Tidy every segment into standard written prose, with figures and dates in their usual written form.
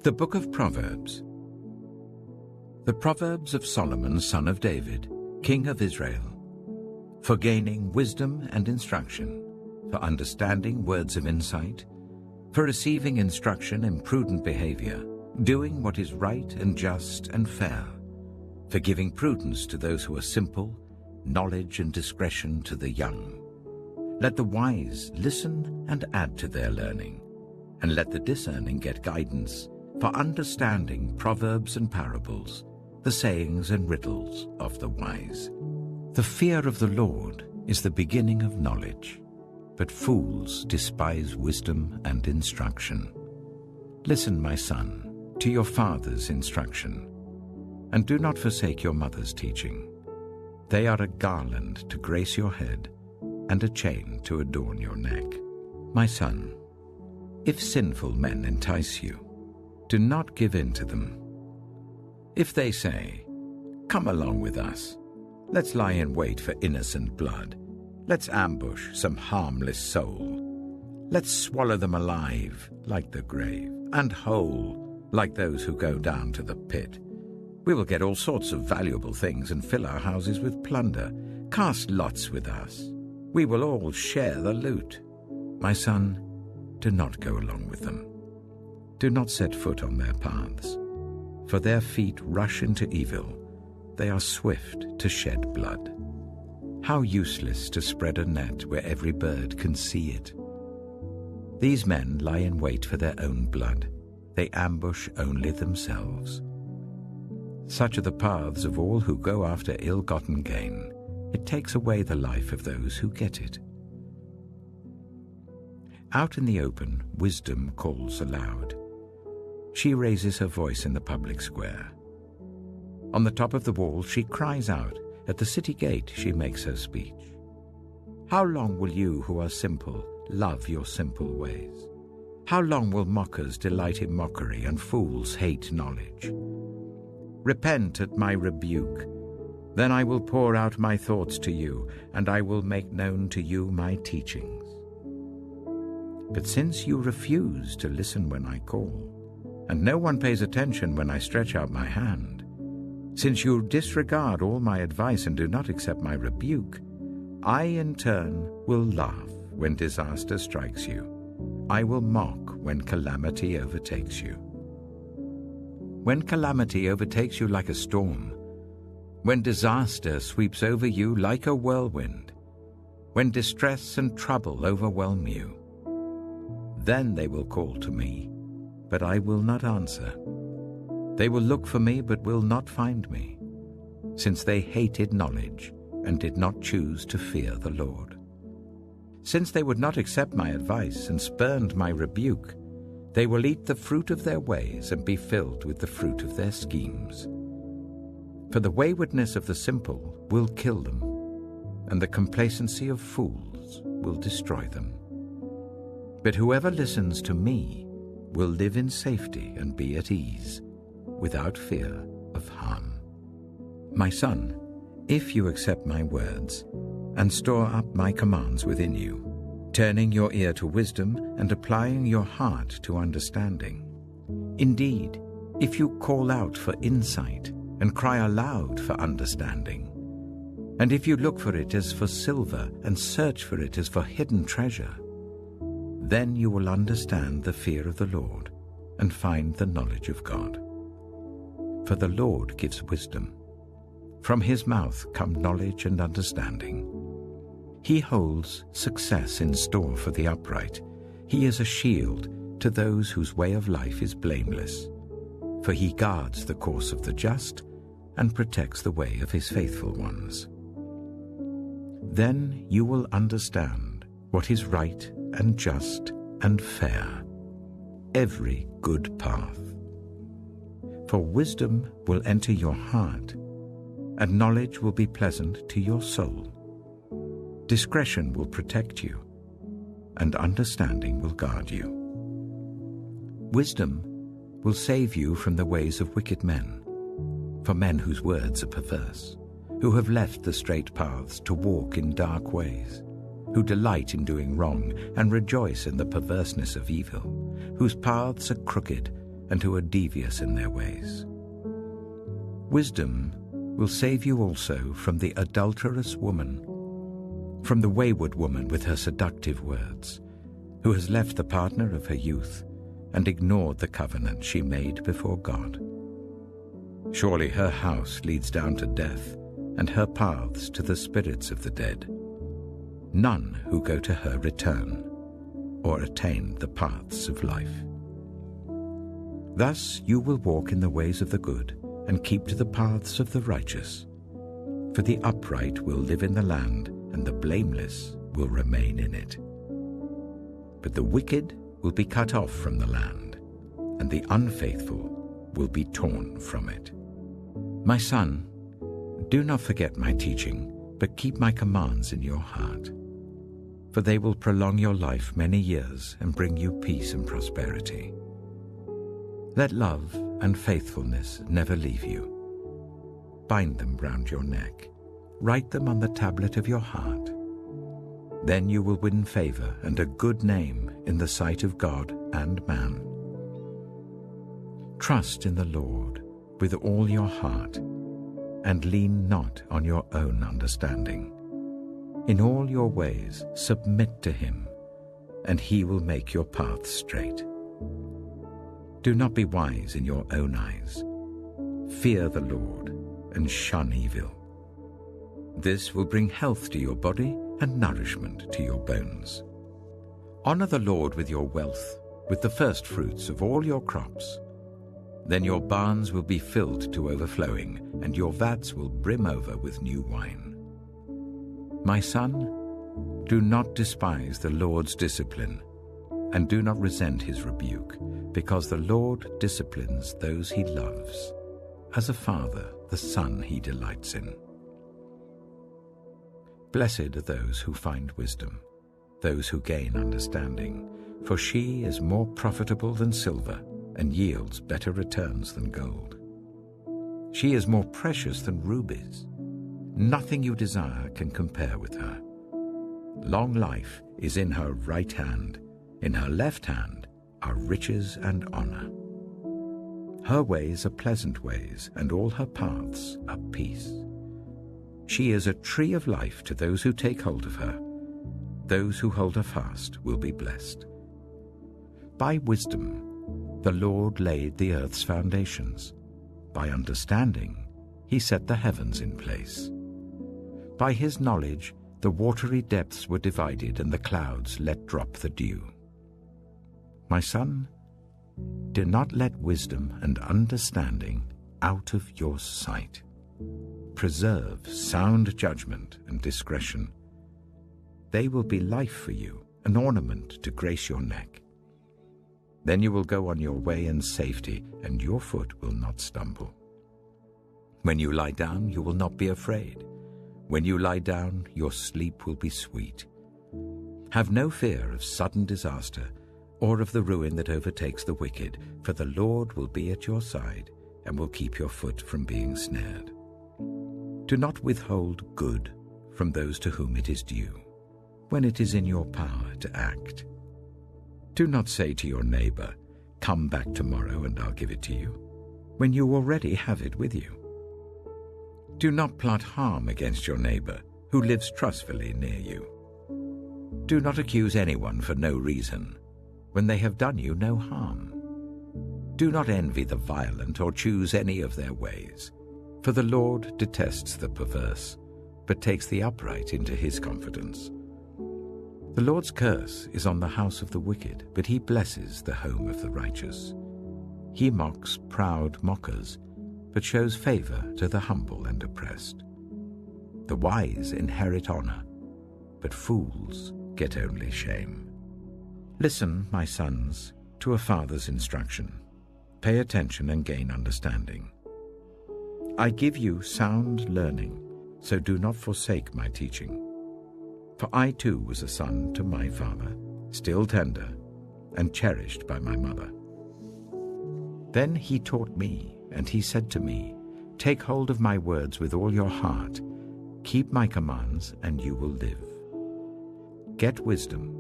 The Book of Proverbs. The Proverbs of Solomon, son of David, king of Israel, for gaining wisdom and instruction, for understanding words of insight, for receiving instruction in prudent behavior, doing what is right and just and fair, for giving prudence to those who are simple, knowledge and discretion to the young. Let the wise listen and add to their learning, and let the discerning get guidance, for understanding proverbs and parables, the sayings and riddles of the wise. The fear of the Lord is the beginning of knowledge, but fools despise wisdom and instruction. Listen, my son, to your father's instruction, and do not forsake your mother's teaching. They are a garland to grace your head, and a chain to adorn your neck. My son, if sinful men entice you, do not give in to them. If they say, "Come along with us, let's lie in wait for innocent blood, let's ambush some harmless soul, let's swallow them alive like the grave, and whole like those who go down to the pit. We will get all sorts of valuable things and fill our houses with plunder. Cast lots with us. We will all share the loot." My son, do not go along with them. Do not set foot on their paths, for their feet rush into evil. They are swift to shed blood. How useless to spread a net where every bird can see it. These men lie in wait for their own blood. They ambush only themselves. Such are the paths of all who go after ill-gotten gain. It takes away the life of those who get it. Out in the open, wisdom calls aloud. She raises her voice in the public square. On the top of the wall she cries out. At the city gate she makes her speech. How long will you who are simple love your simple ways? How long will mockers delight in mockery and fools hate knowledge? Repent at my rebuke. Then I will pour out my thoughts to you, and I will make known to you my teachings. But since you refuse to listen when I call, and no one pays attention when I stretch out my hand, since you disregard all my advice and do not accept my rebuke, I in turn will laugh when disaster strikes you. I will mock when calamity overtakes you. When calamity overtakes you like a storm, when disaster sweeps over you like a whirlwind, when distress and trouble overwhelm you, then they will call to me, but I will not answer. They will look for me, but will not find me, since they hated knowledge and did not choose to fear the Lord. Since they would not accept my advice and spurned my rebuke, they will eat the fruit of their ways and be filled with the fruit of their schemes. For the waywardness of the simple will kill them, and the complacency of fools will destroy them. But whoever listens to me will live in safety and be at ease, without fear of harm. My son, if you accept my words and store up my commands within you, turning your ear to wisdom and applying your heart to understanding, indeed, if you call out for insight and cry aloud for understanding, and if you look for it as for silver and search for it as for hidden treasure, then you will understand the fear of the Lord and find the knowledge of God. For the Lord gives wisdom. From his mouth come knowledge and understanding. He holds success in store for the upright. He is a shield to those whose way of life is blameless. For he guards the course of the just and protects the way of his faithful ones. Then you will understand what is right and just and fair, every good path. For wisdom will enter your heart, and knowledge will be pleasant to your soul. Discretion will protect you, and understanding will guard you. Wisdom will save you from the ways of wicked men, for men whose words are perverse, who have left the straight paths to walk in dark ways, who delight in doing wrong and rejoice in the perverseness of evil, whose paths are crooked and who are devious in their ways. Wisdom will save you also from the adulterous woman, from the wayward woman with her seductive words, who has left the partner of her youth and ignored the covenant she made before God. Surely her house leads down to death, and her paths to the spirits of the dead. None who go to her return or attain the paths of life. Thus you will walk in the ways of the good and keep to the paths of the righteous. For the upright will live in the land, and the blameless will remain in it. But the wicked will be cut off from the land, and the unfaithful will be torn from it. My son, do not forget my teaching, but keep my commands in your heart. For they will prolong your life many years and bring you peace and prosperity. Let love and faithfulness never leave you. Bind them round your neck. Write them on the tablet of your heart. Then you will win favor and a good name in the sight of God and man. Trust in the Lord with all your heart, and lean not on your own understanding. In all your ways submit to him, and he will make your paths straight. Do not be wise in your own eyes. Fear the Lord and shun evil. This will bring health to your body and nourishment to your bones. Honor the Lord with your wealth, with the first fruits of all your crops. Then your barns will be filled to overflowing, and your vats will brim over with new wine. My son, do not despise the Lord's discipline, and do not resent his rebuke, because the Lord disciplines those he loves, as a father the son he delights in. Blessed are those who find wisdom, those who gain understanding, for she is more profitable than silver, and yields better returns than gold. She is more precious than rubies. Nothing you desire can compare with her. Long life is in her right hand. In her left hand are riches and honor. Her ways are pleasant ways, and all her paths are peace. She is a tree of life to those who take hold of her. Those who hold her fast will be blessed. By wisdom, the Lord laid the earth's foundations. By understanding, he set the heavens in place. By his knowledge, the watery depths were divided, and the clouds let drop the dew. My son, do not let wisdom and understanding out of your sight. Preserve sound judgment and discretion. They will be life for you, an ornament to grace your neck. Then you will go on your way in safety, and your foot will not stumble. When you lie down, you will not be afraid. When you lie down, your sleep will be sweet. Have no fear of sudden disaster, or of the ruin that overtakes the wicked, for the Lord will be at your side, and will keep your foot from being snared. Do not withhold good from those to whom it is due, when it is in your power to act. Do not say to your neighbor, "Come back tomorrow and I'll give it to you," when you already have it with you. Do not plot harm against your neighbor who lives trustfully near you. Do not accuse anyone for no reason, when they have done you no harm. Do not envy the violent or choose any of their ways, for the Lord detests the perverse, but takes the upright into his confidence. The Lord's curse is on the house of the wicked, but he blesses the home of the righteous. He mocks proud mockers, but shows favor to the humble and oppressed. The wise inherit honor, but fools get only shame. Listen, my sons, to a father's instruction. Pay attention and gain understanding. I give you sound learning, so do not forsake my teaching. For I too was a son to my father, still tender and cherished by my mother. Then he taught me, and he said to me, "Take hold of my words with all your heart. Keep my commands, and you will live. Get wisdom,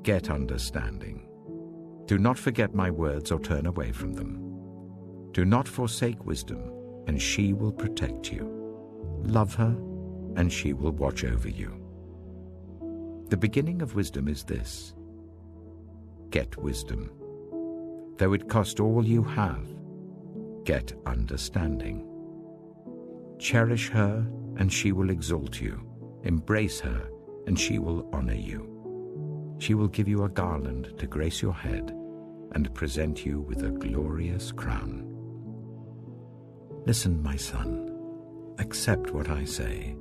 get understanding. Do not forget my words or turn away from them. Do not forsake wisdom, and she will protect you. Love her, and she will watch over you. The beginning of wisdom is this: get wisdom. Though it cost all you have, get understanding. Cherish her, and she will exalt you. Embrace her, and she will honor you. She will give you a garland to grace your head and present you with a glorious crown. Listen, my son, accept what I say,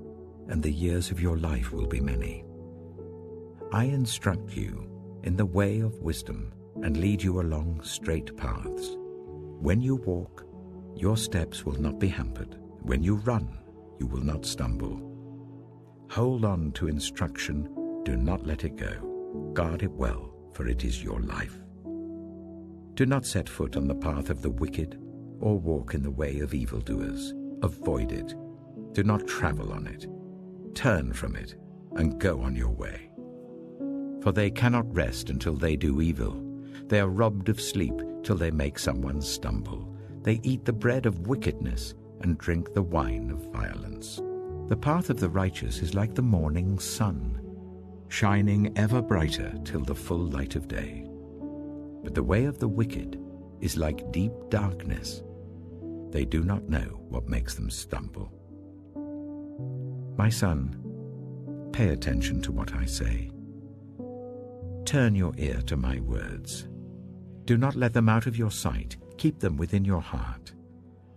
and the years of your life will be many. I instruct you in the way of wisdom and lead you along straight paths. When you walk, your steps will not be hampered. When you run, you will not stumble. Hold on to instruction, do not let it go. Guard it well, for it is your life. Do not set foot on the path of the wicked, or walk in the way of evildoers. Avoid it. Do not travel on it. Turn from it, and go on your way. For they cannot rest until they do evil. They are robbed of sleep till they make someone stumble. They eat the bread of wickedness and drink the wine of violence. The path of the righteous is like the morning sun, shining ever brighter till the full light of day. But the way of the wicked is like deep darkness. They do not know what makes them stumble. My son, pay attention to what I say. Turn your ear to my words. Do not let them out of your sight. Keep them within your heart,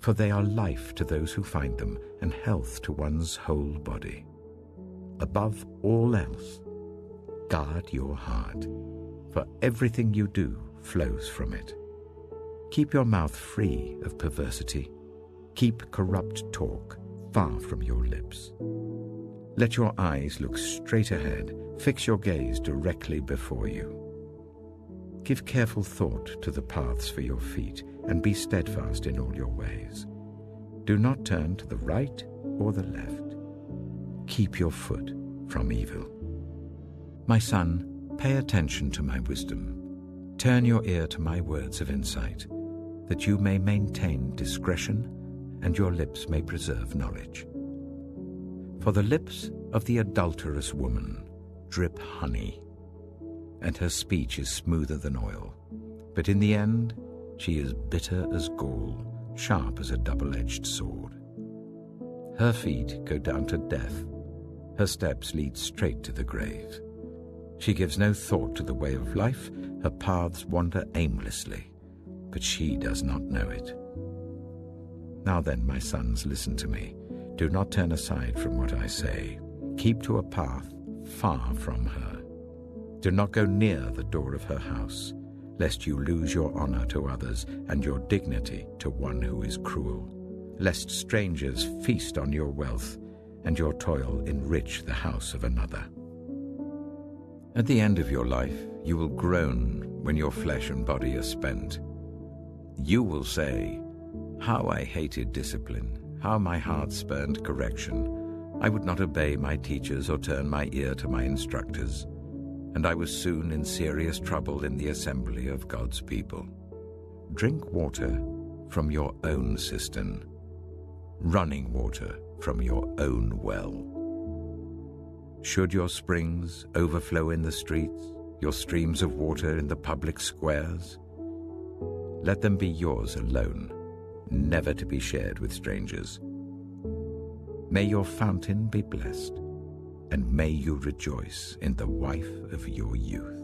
for they are life to those who find them and health to one's whole body. Above all else, guard your heart, for everything you do flows from it. Keep your mouth free of perversity. Keep corrupt talk far from your lips. Let your eyes look straight ahead. Fix your gaze directly before you. Give careful thought to the paths for your feet, and be steadfast in all your ways. Do not turn to the right or the left. Keep your foot from evil. My son, pay attention to my wisdom. Turn your ear to my words of insight, that you may maintain discretion and your lips may preserve knowledge. For the lips of the adulterous woman drip honey, and her speech is smoother than oil. But in the end, she is bitter as gall, sharp as a double-edged sword. Her feet go down to death. Her steps lead straight to the grave. She gives no thought to the way of life. Her paths wander aimlessly, but she does not know it. Now then, my sons, listen to me. Do not turn aside from what I say. Keep to a path far from her. Do not go near the door of her house, lest you lose your honor to others and your dignity to one who is cruel, lest strangers feast on your wealth and your toil enrich the house of another. At the end of your life, you will groan when your flesh and body are spent. You will say, "How I hated discipline, how my heart spurned correction. I would not obey my teachers or turn my ear to my instructors, and I was soon in serious trouble in the assembly of God's people." Drink water from your own cistern, running water from your own well. Should your springs overflow in the streets, your streams of water in the public squares, let them be yours alone, never to be shared with strangers. May your fountain be blessed, and may you rejoice in the wife of your youth.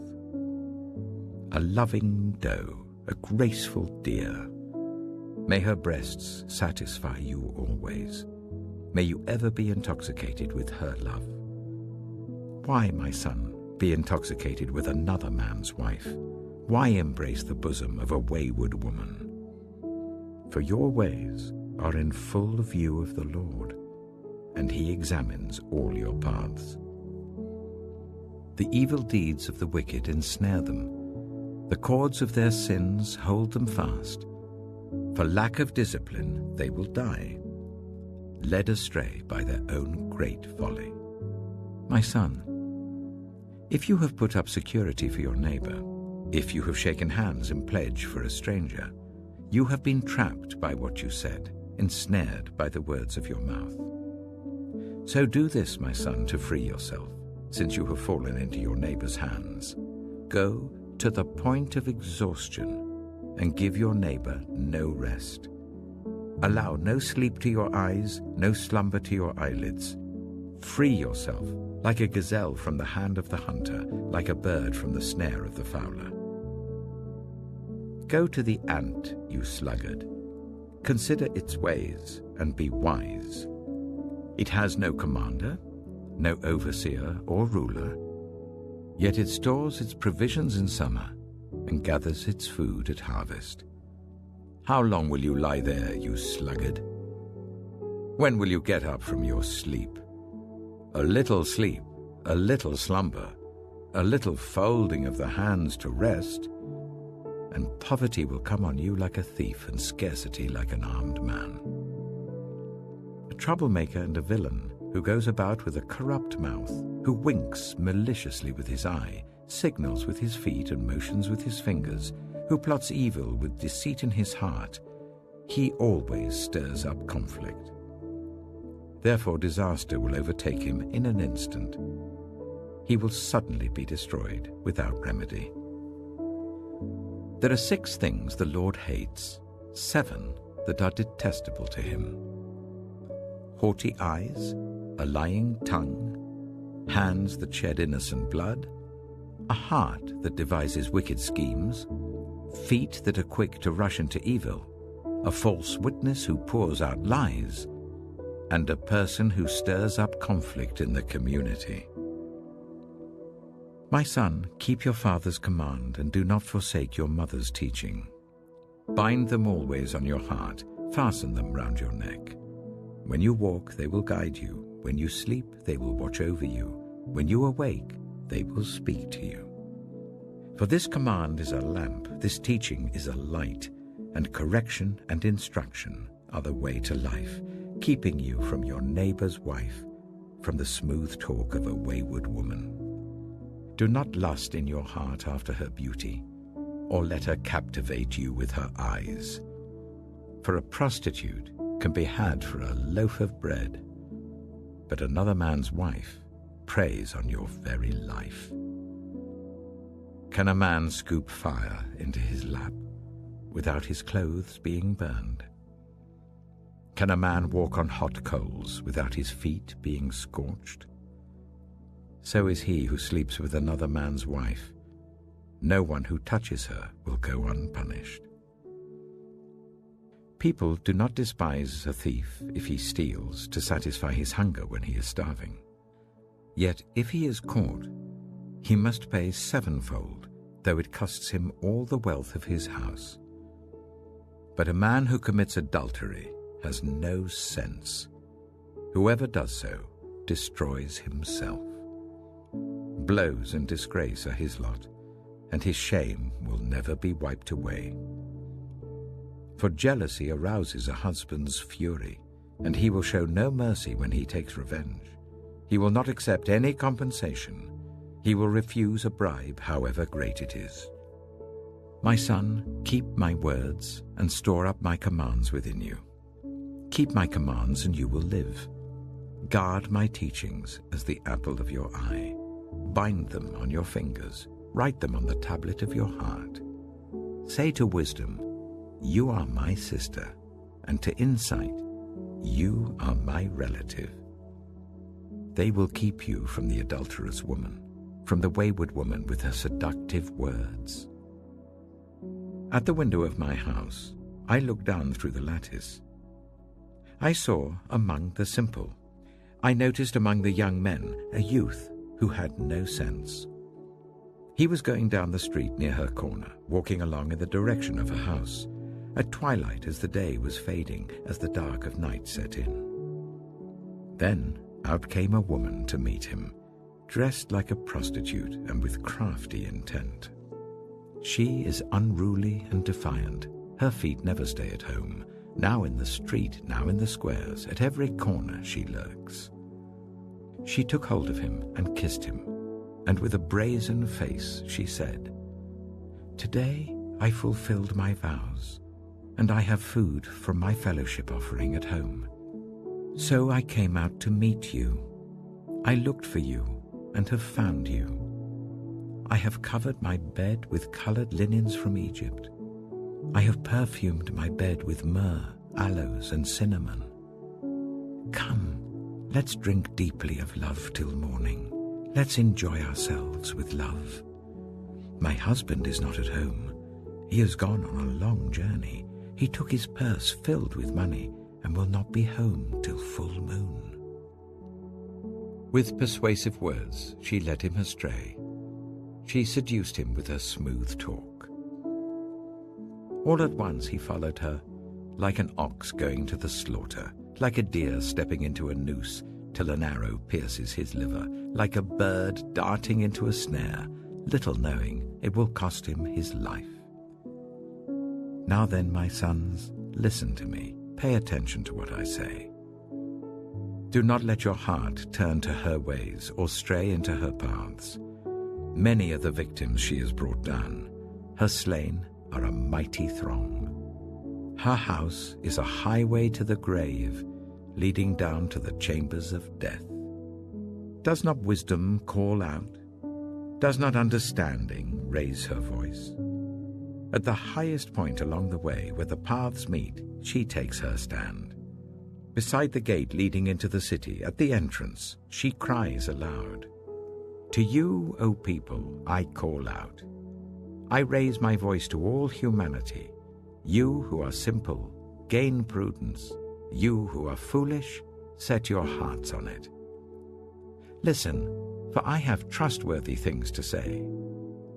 A loving doe, a graceful deer, may her breasts satisfy you always. May you ever be intoxicated with her love. Why, my son, be intoxicated with another man's wife? Why embrace the bosom of a wayward woman? For your ways are in full view of the Lord, and he examines all your paths. The evil deeds of the wicked ensnare them. The cords of their sins hold them fast. For lack of discipline, they will die, led astray by their own great folly. My son, if you have put up security for your neighbor, If you have shaken hands in pledge for a stranger, you have been trapped by what you said, ensnared by the words of your mouth. So do this, my son, to free yourself, since you have fallen into your neighbor's hands. Go to the point of exhaustion and give your neighbor no rest. Allow no sleep to your eyes, no slumber to your eyelids. Free yourself like a gazelle from the hand of the hunter, like a bird from the snare of the fowler. Go to the ant, you sluggard. Consider its ways and be wise. It has no commander, no overseer or ruler, yet it stores its provisions in summer and gathers its food at harvest. How long will you lie there, you sluggard? When will you get up from your sleep? A little sleep, a little slumber, a little folding of the hands to rest, and poverty will come on you like a thief and scarcity like an armed man. A troublemaker and a villain who goes about with a corrupt mouth, who winks maliciously with his eye, signals with his feet and motions with his fingers, who plots evil with deceit in his heart, he always stirs up conflict. Therefore disaster will overtake him in an instant. He will suddenly be destroyed without remedy. There are 6 things the Lord hates, 7 that are detestable to him: haughty eyes, a lying tongue, hands that shed innocent blood, a heart that devises wicked schemes, feet that are quick to rush into evil, a false witness who pours out lies, and a person who stirs up conflict in the community. My son, keep your father's command and do not forsake your mother's teaching. Bind them always on your heart, fasten them round your neck. When you walk, they will guide you. When you sleep, they will watch over you. When you awake, they will speak to you. For this command is a lamp, this teaching is a light, and correction and instruction are the way to life, keeping you from your neighbor's wife, from the smooth talk of a wayward woman. Do not lust in your heart after her beauty, or let her captivate you with her eyes. For a prostitute can be had for a loaf of bread, but another man's wife preys on your very life. Can a man scoop fire into his lap without his clothes being burned? Can a man walk on hot coals without his feet being scorched? So is he who sleeps with another man's wife. No one who touches her will go unpunished. People do not despise a thief if he steals to satisfy his hunger when he is starving. Yet if he is caught, he must pay 7-fold, though it costs him all the wealth of his house. But a man who commits adultery has no sense. Whoever does so destroys himself. Blows and disgrace are his lot, and his shame will never be wiped away. For jealousy arouses a husband's fury, and he will show no mercy when he takes revenge. He will not accept any compensation. He will refuse a bribe, however great it is. My son, keep my words and store up my commands within you. Keep my commands and you will live. Guard my teachings as the apple of your eye. Bind them on your fingers. Write them on the tablet of your heart. Say to wisdom, you are my sister, and to insight, you are my relative. They will keep you from the adulterous woman, from the wayward woman with her seductive words. At the window of my house, I looked down through the lattice. I saw among the simple. I noticed among the young men a youth who had no sense. He was going down the street near her corner, walking along in the direction of her house, at twilight as the day was fading, as the dark of night set in. Then out came a woman to meet him, dressed like a prostitute and with crafty intent. She is unruly and defiant. Her feet never stay at home. Now in the street, now in the squares, at every corner she lurks. She took hold of him and kissed him, and with a brazen face she said, Today I fulfilled my vows, and I have food from my fellowship offering at home. So I came out to meet you. I looked for you and have found you. I have covered my bed with colored linens from Egypt. I have perfumed my bed with myrrh, aloes, and cinnamon. Come, let's drink deeply of love till morning. Let's enjoy ourselves with love. My husband is not at home. He has gone on a long journey. He took his purse filled with money and will not be home till full moon. With persuasive words, she led him astray. She seduced him with her smooth talk. All at once he followed her, like an ox going to the slaughter, like a deer stepping into a noose till an arrow pierces his liver, like a bird darting into a snare, little knowing it will cost him his life. Now then, my sons, listen to me. Pay attention to what I say. Do not let your heart turn to her ways or stray into her paths. Many are the victims she has brought down. Her slain are a mighty throng. Her house is a highway to the grave, leading down to the chambers of death. Does not wisdom call out? Does not understanding raise her voice? At the highest point along the way where the paths meet, she takes her stand. Beside the gate leading into the city, at the entrance, she cries aloud. To you, O people, I call out. I raise my voice to all humanity. You who are simple, gain prudence. You who are foolish, set your hearts on it. Listen, for I have trustworthy things to say.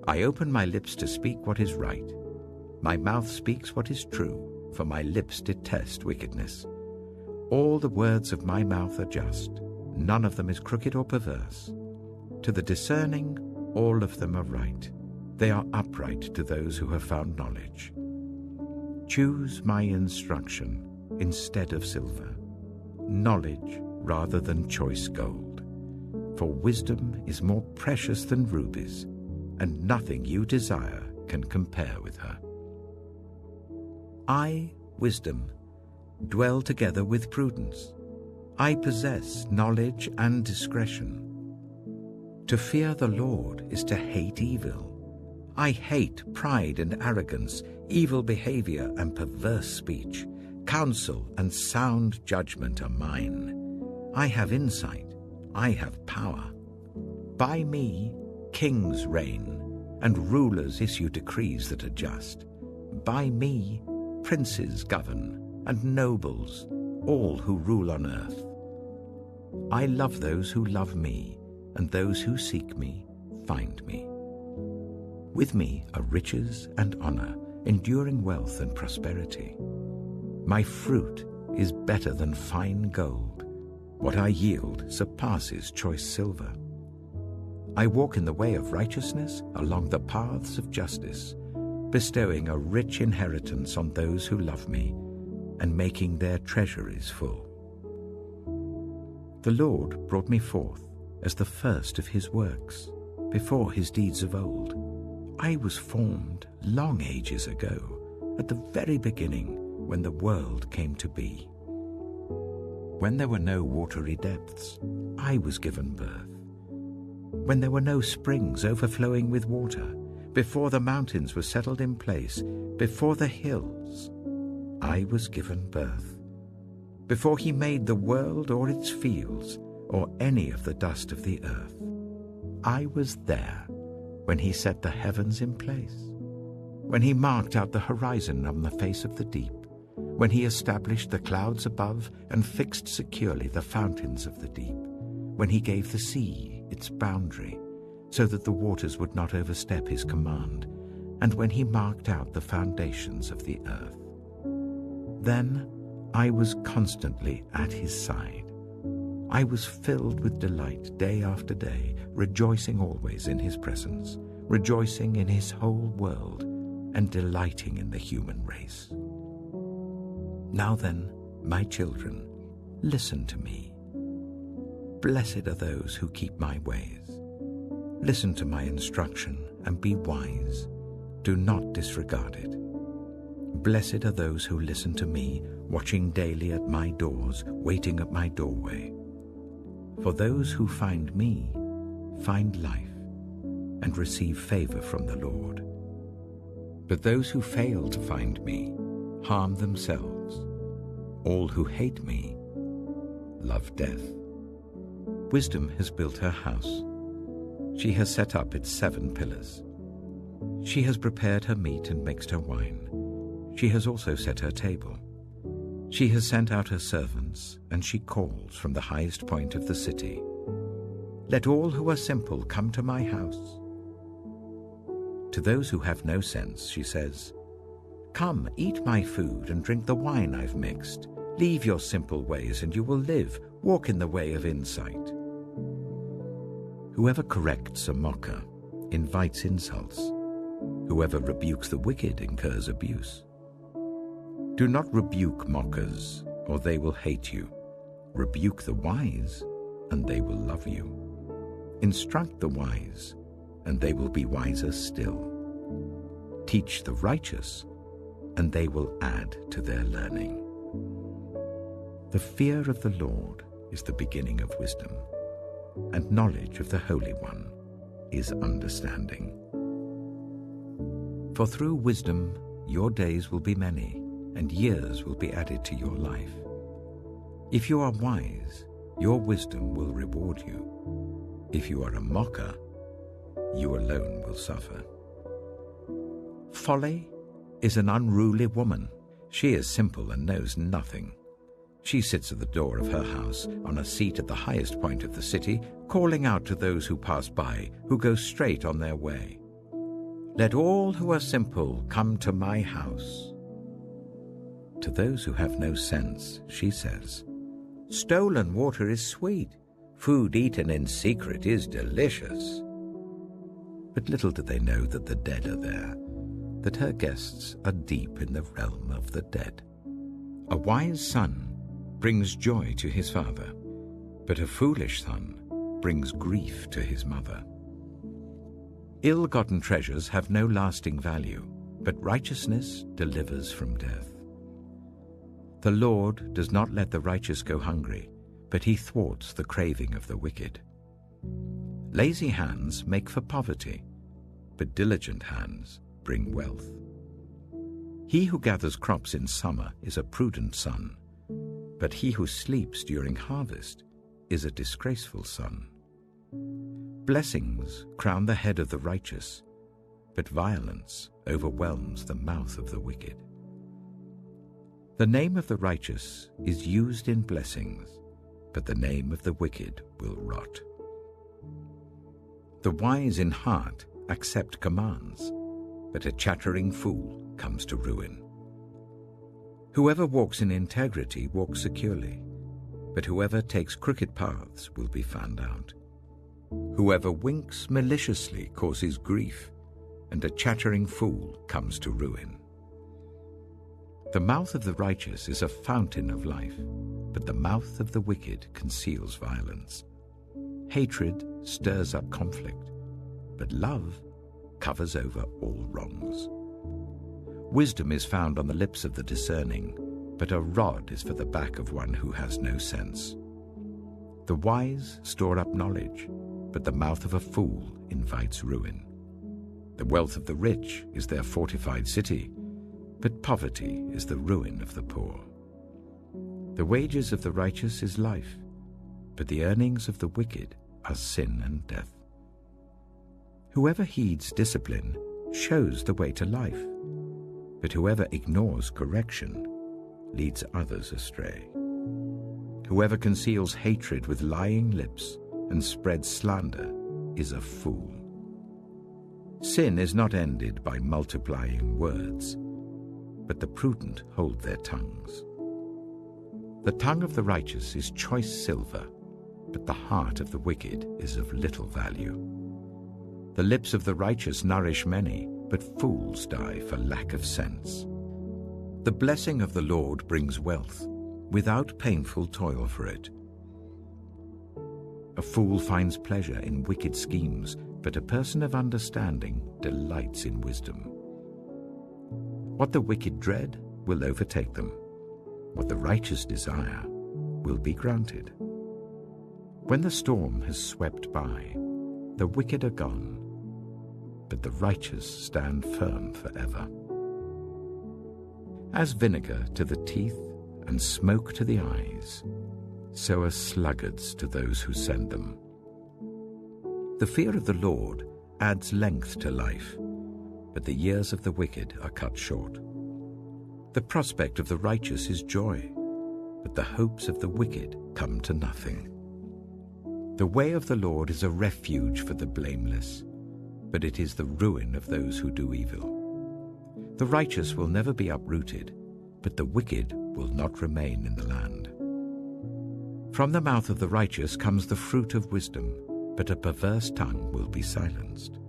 I open my lips to speak what is right. My mouth speaks what is true, for my lips detest wickedness. All the words of my mouth are just. None of them is crooked or perverse. To the discerning, all of them are right. They are upright to those who have found knowledge. Choose my instruction instead of silver, knowledge rather than choice gold. For wisdom is more precious than rubies, and nothing you desire can compare with her. I, wisdom, dwell together with prudence. I possess knowledge and discretion. To fear the Lord is to hate evil. I hate pride and arrogance, evil behavior and perverse speech. Counsel and sound judgment are mine. I have insight. I have power. By me, kings reign, and rulers issue decrees that are just. By me, princes govern, and nobles, all who rule on earth. I love those who love me, and those who seek me find me. With me are riches and honor, enduring wealth and prosperity. My fruit is better than fine gold. What I yield surpasses choice silver. I walk in the way of righteousness along the paths of justice, bestowing a rich inheritance on those who love me and making their treasuries full. The Lord brought me forth as the first of his works, before his deeds of old. I was formed long ages ago, at the very beginning, when the world came to be. When there were no watery depths, I was given birth. When there were no springs overflowing with water, before the mountains were settled in place, before the hills, I was given birth. Before he made the world or its fields, or any of the dust of the earth, I was there when he set the heavens in place, when he marked out the horizon on the face of the deep, when he established the clouds above and fixed securely the fountains of the deep, when he gave the sea its boundary, so that the waters would not overstep his command, and when he marked out the foundations of the earth. Then I was constantly at his side. I was filled with delight day after day, rejoicing always in his presence, rejoicing in his whole world, and delighting in the human race. Now then, my children, listen to me. Blessed are those who keep my ways. Listen to my instruction and be wise. Do not disregard it. Blessed are those who listen to me, watching daily at my doors, waiting at my doorway. For those who find me find life and receive favor from the Lord. But those who fail to find me harm themselves. All who hate me love death. Wisdom has built her house. She has set up its 7 pillars. She has prepared her meat and mixed her wine. She has also set her table. She has sent out her servants, and she calls from the highest point of the city. Let all who are simple come to my house. To those who have no sense, she says, come, eat my food and drink the wine I've mixed. Leave your simple ways and you will live. Walk in the way of insight. Whoever corrects a mocker invites insults. Whoever rebukes the wicked incurs abuse. Do not rebuke mockers, or they will hate you. Rebuke the wise, and they will love you. Instruct the wise, and they will be wiser still. Teach the righteous, and they will add to their learning. The fear of the Lord is the beginning of wisdom, and knowledge of the Holy One is understanding. For through wisdom your days will be many, and years will be added to your life. If you are wise, your wisdom will reward you. If you are a mocker, you alone will suffer. Folly is an unruly woman. She is simple and knows nothing. She sits at the door of her house, on a seat at the highest point of the city, calling out to those who pass by, who go straight on their way. Let all who are simple come to my house. To those who have no sense, she says, stolen water is sweet. Food eaten in secret is delicious. But little do they know that the dead are there, that her guests are deep in the realm of the dead. A wise son brings joy to his father, but a foolish son brings grief to his mother. Ill-gotten treasures have no lasting value, but righteousness delivers from death. The Lord does not let the righteous go hungry, but he thwarts the craving of the wicked. Lazy hands make for poverty, but diligent hands bring wealth. He who gathers crops in summer is a prudent son, but he who sleeps during harvest is a disgraceful son. Blessings crown the head of the righteous, but violence overwhelms the mouth of the wicked. The name of the righteous is used in blessings, but the name of the wicked will rot. The wise in heart accept commands, but a chattering fool comes to ruin. Whoever walks in integrity walks securely, but whoever takes crooked paths will be found out. Whoever winks maliciously causes grief, and a chattering fool comes to ruin. The mouth of the righteous is a fountain of life, but the mouth of the wicked conceals violence. Hatred stirs up conflict, but love covers over all wrongs. Wisdom is found on the lips of the discerning, but a rod is for the back of one who has no sense. The wise store up knowledge, but the mouth of a fool invites ruin. The wealth of the rich is their fortified city, but poverty is the ruin of the poor. The wages of the righteous is life, but the earnings of the wicked are sin and death. Whoever heeds discipline shows the way to life, but whoever ignores correction leads others astray. Whoever conceals hatred with lying lips and spreads slander is a fool. Sin is not ended by multiplying words, but the prudent hold their tongues. The tongue of the righteous is choice silver, but the heart of the wicked is of little value. The lips of the righteous nourish many, but fools die for lack of sense. The blessing of the Lord brings wealth, without painful toil for it. A fool finds pleasure in wicked schemes, but a person of understanding delights in wisdom. What the wicked dread will overtake them. What the righteous desire will be granted. When the storm has swept by, the wicked are gone, but the righteous stand firm forever. As vinegar to the teeth and smoke to the eyes, so are sluggards to those who send them. The fear of the Lord adds length to life, but the years of the wicked are cut short. The prospect of the righteous is joy, but the hopes of the wicked come to nothing. The way of the Lord is a refuge for the blameless, but it is the ruin of those who do evil. The righteous will never be uprooted, but the wicked will not remain in the land. From the mouth of the righteous comes the fruit of wisdom, but a perverse tongue will be silenced.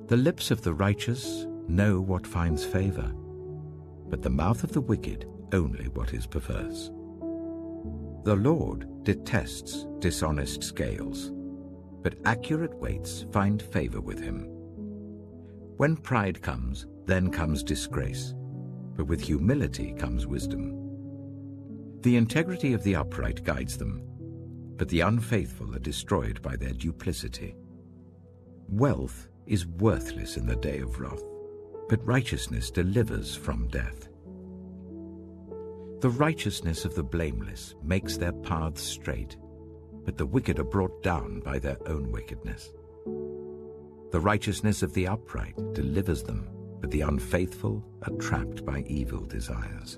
The lips of the righteous know what finds favor, but the mouth of the wicked only what is perverse. The Lord detests dishonest scales, but accurate weights find favor with him. When pride comes, then comes disgrace, but with humility comes wisdom. The integrity of the upright guides them, but the unfaithful are destroyed by their duplicity. Wealth is worthless in the day of wrath, but righteousness delivers from death. The righteousness of the blameless makes their paths straight, but the wicked are brought down by their own wickedness. The righteousness of the upright delivers them, but the unfaithful are trapped by evil desires.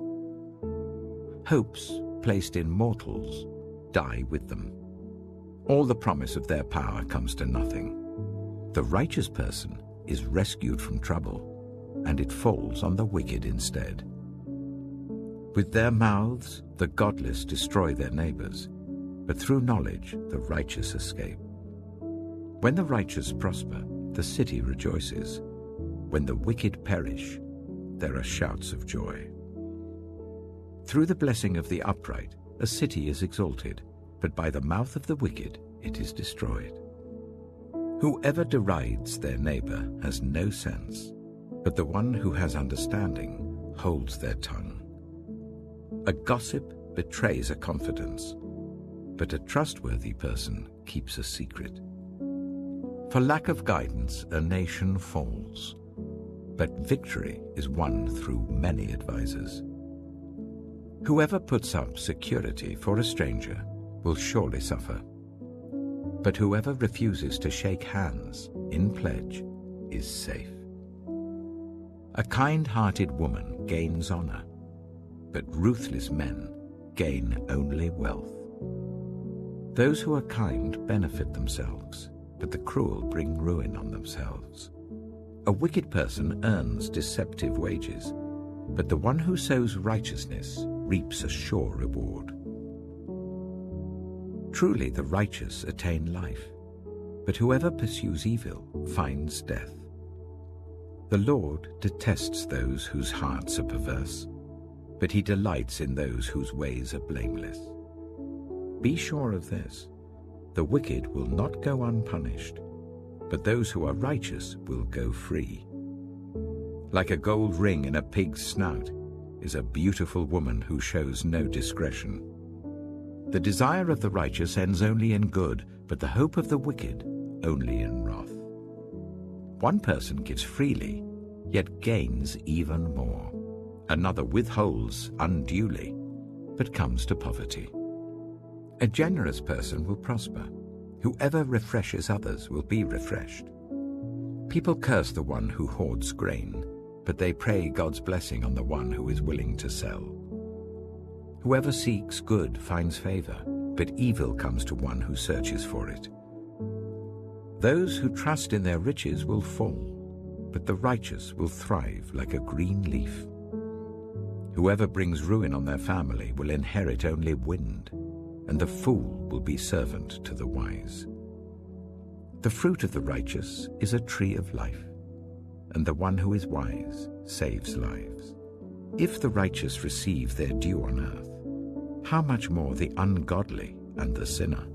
Hopes placed in mortals die with them. All the promise of their power comes to nothing. The righteous person is rescued from trouble, and it falls on the wicked instead. With their mouths, the godless destroy their neighbors, but through knowledge, the righteous escape. When the righteous prosper, the city rejoices. When the wicked perish, there are shouts of joy. Through the blessing of the upright, a city is exalted, but by the mouth of the wicked it is destroyed. Whoever derides their neighbor has no sense, but the one who has understanding holds their tongue. A gossip betrays a confidence, but a trustworthy person keeps a secret. For lack of guidance, a nation falls, but victory is won through many advisers. Whoever puts up security for a stranger will surely suffer, but whoever refuses to shake hands in pledge is safe. A kind-hearted woman gains honor, but ruthless men gain only wealth. Those who are kind benefit themselves, but the cruel bring ruin on themselves. A wicked person earns deceptive wages, but the one who sows righteousness reaps a sure reward. Truly the righteous attain life, but whoever pursues evil finds death. The Lord detests those whose hearts are perverse, but he delights in those whose ways are blameless. Be sure of this, the wicked will not go unpunished, but those who are righteous will go free. Like a gold ring in a pig's snout is a beautiful woman who shows no discretion. The desire of the righteous ends only in good, but the hope of the wicked only in wrath. One person gives freely, yet gains even more. Another withholds unduly, but comes to poverty. A generous person will prosper. Whoever refreshes others will be refreshed. People curse the one who hoards grain, but they pray God's blessing on the one who is willing to sell. Whoever seeks good finds favor, but evil comes to one who searches for it. Those who trust in their riches will fall, but the righteous will thrive like a green leaf. Whoever brings ruin on their family will inherit only wind, and the fool will be servant to the wise. The fruit of the righteous is a tree of life, and the one who is wise saves lives. If the righteous receive their due on earth, how much more the ungodly and the sinner?